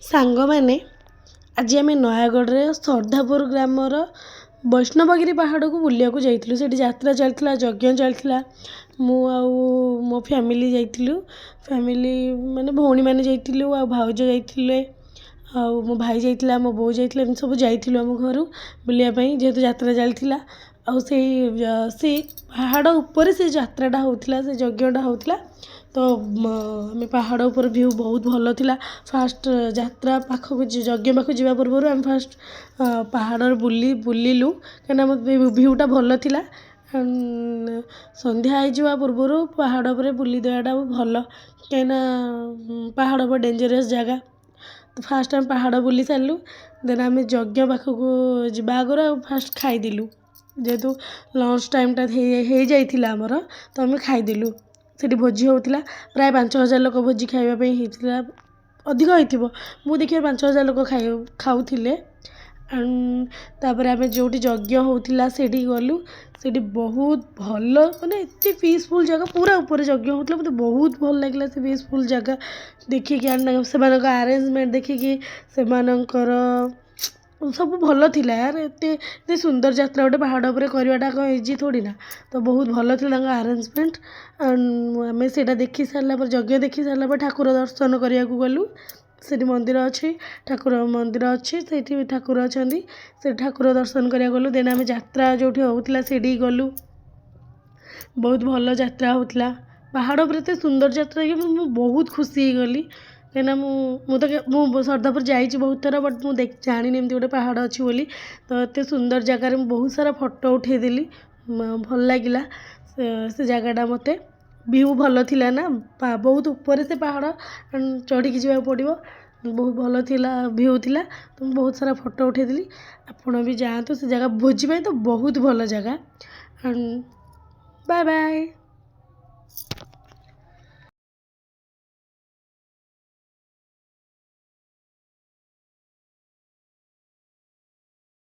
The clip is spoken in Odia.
ସାଙ୍ଗମାନେ ଆଜି ଆମେ ନୟାଗଡ଼ରେ ସର୍ଦ୍ଧାପୁର ଗ୍ରାମର ବୈଷ୍ଣବଗିରି ପାହାଡ଼କୁ ବୁଲିବାକୁ ଯାଇଥିଲୁ। ସେଠି ଯାତ୍ରା ଚାଲିଥିଲା, ଯଜ୍ଞ ଚାଲିଥିଲା। ମୁଁ ଆଉ ମୋ ଫ୍ୟାମିଲି ଯାଇଥିଲୁ। ଫ୍ୟାମିଲି ମାନେ ଭଉଣୀମାନେ ଯାଇଥିଲୁ, ଆଉ ଭାଉଜ ଯାଇଥିଲେ, ଆଉ ମୋ ଭାଇ ଯାଇଥିଲା, ମୋ ବୋଉ ଯାଇଥିଲା, ଏମିତି ସବୁ ଯାଇଥିଲୁ ଆମ ଘରୁ ବୁଲିବା ପାଇଁ, ଯେହେତୁ ଯାତ୍ରା ଚାଲିଥିଲା। ଆଉ ସେଇ ପାହାଡ଼ ଉପରେ ସେ ଯାତ୍ରାଟା ହେଉଥିଲା, ସେ ଯଜ୍ଞଟା ହେଉଥିଲା। ତ ଆମେ ପାହାଡ଼ ଉପରେ ଭିଉ ବହୁତ ଭଲ ଥିଲା। ଫାଷ୍ଟ ଯାତ୍ରା ପାଖକୁ ଯଜ୍ଞ ପାଖକୁ ଯିବା ପୂର୍ବରୁ ଆମେ ଫାଷ୍ଟ ପାହାଡ଼ରେ ବୁଲିଲୁ, କାହିଁକିନା ଆମ ଭିଉଟା ଭଲ ଥିଲା। ସନ୍ଧ୍ୟା ହେଇଯିବା ପୂର୍ବରୁ ପାହାଡ଼ ଉପରେ ବୁଲି ଦେବାଟା ଭଲ, କାହିଁକିନା ପାହାଡ଼ ଉପରେ ଡେଞ୍ଜରିୟସ୍ ଜାଗା। ତ ଫାଷ୍ଟ ଆମେ ପାହାଡ଼ ବୁଲି ସାରିଲୁ, ଦେନ୍ ଆମେ ଯଜ୍ଞ ପାଖକୁ ଯିବା ଆଗରୁ ଆଉ ଫାଷ୍ଟ ଖାଇଦେଲୁ। ଯେହେତୁ ଲଞ୍ଚ ଟାଇମ୍ଟା ହେଇଯାଇଥିଲା ଆମର, ତ ଆମେ ଖାଇଦେଲୁ। ସେଠି ଭୋଜି ହେଉଥିଲା, ପ୍ରାୟ 5,000 ଲୋକ ଭୋଜି ଖାଇବା ପାଇଁ ହେଇଥିଲା। ଅଧିକ ହେଇଥିବ, ମୁଁ ଦେଖିବା 5,000 ଲୋକ ଖାଉଥିଲେ। ତାପରେ ଆମେ ଯେଉଁଠି ଯଜ୍ଞ ହେଉଥିଲା ସେଇଠିକି ଗଲୁ। ସେଇଠି ବହୁତ ଭଲ, ମାନେ ଏତେ ପିସଫୁଲ୍ ଜାଗା, ପୁରା ଉପରେ ଯଜ୍ଞ ହେଉଥିଲା। ମୋତେ ବହୁତ ଭଲ ଲାଗିଲା ସେ ପିସଫୁଲ୍ ଜାଗା ଦେଖିକି, ସେମାନଙ୍କ ଆରେଞ୍ଜମେଣ୍ଟ ଦେଖିକି। ସେମାନଙ୍କର ସବୁ ଭଲ ଥିଲା ୟାର। ଏତେ ସୁନ୍ଦର ଯାତ୍ରା ଗୋଟେ ପାହାଡ଼ ଉପରେ କରିବାଟା କ'ଣ ଇଜି ଥୋଡ଼ି ନା। ତ ବହୁତ ଭଲ ଥିଲା ତାଙ୍କ ଆରେଞ୍ଜମେଣ୍ଟ। ଆମେ ସେଇଟା ଦେଖି ସାରିଲା ପରେ, ଯଜ୍ଞ ଦେଖି ସାରିଲା ପରେ ଠାକୁର ଦର୍ଶନ କରିବାକୁ ଗଲୁ। ସେଠି ମନ୍ଦିର ଅଛି, ଠାକୁର ମନ୍ଦିର ଅଛି, ସେଇଠି ଠାକୁର ଅଛନ୍ତି। ସେ ଠାକୁର ଦର୍ଶନ କରିବାକୁ ଗଲୁ। ଦେନ୍ ଆମେ ଯାତ୍ରା ଯେଉଁଠି ହେଉଥିଲା ସେଇଠିକି ଗଲୁ। ବହୁତ ଭଲ ଯାତ୍ରା ହେଉଥିଲା। ପାହାଡ଼ ଉପରେ ଏତେ ସୁନ୍ଦର ଯାତ୍ରା କି ମୁଁ ବହୁତ ଖୁସି ହେଇଗଲି, କାହିଁକିନା ମୁଁ ସର୍ଦ୍ଦାପୁର ଯାଇଛି ବହୁତ ଥର, ବଟ୍ ମୁଁ ଜାଣିନି ଏମିତି ଗୋଟେ ପାହାଡ଼ ଅଛି ବୋଲି। ତ ଏତେ ସୁନ୍ଦର ଜାଗାରେ ମୁଁ ବହୁତ ସାରା ଫଟୋ ଉଠାଇଦେଲି। ଭଲ ଲାଗିଲା ସେ ଜାଗାଟା ମୋତେ। ଭିଉ ଭଲ ଥିଲା ନା, ବହୁତ ଉପରେ ସେ ପାହାଡ଼, ଚଢ଼ିକି ଯିବାକୁ ପଡ଼ିବ। ବହୁତ ଭଲ ଥିଲା, ଭିଉ ଥିଲା। ତ ମୁଁ ବହୁତ ସାରା ଫଟୋ ଉଠାଇଦେଲି। ଆପଣ ବି ଯାଆନ୍ତୁ ସେ ଜାଗା, ଭୋଜି ପାଇଁ ତ ବହୁତ ଭଲ ଜାଗା। Bye bye.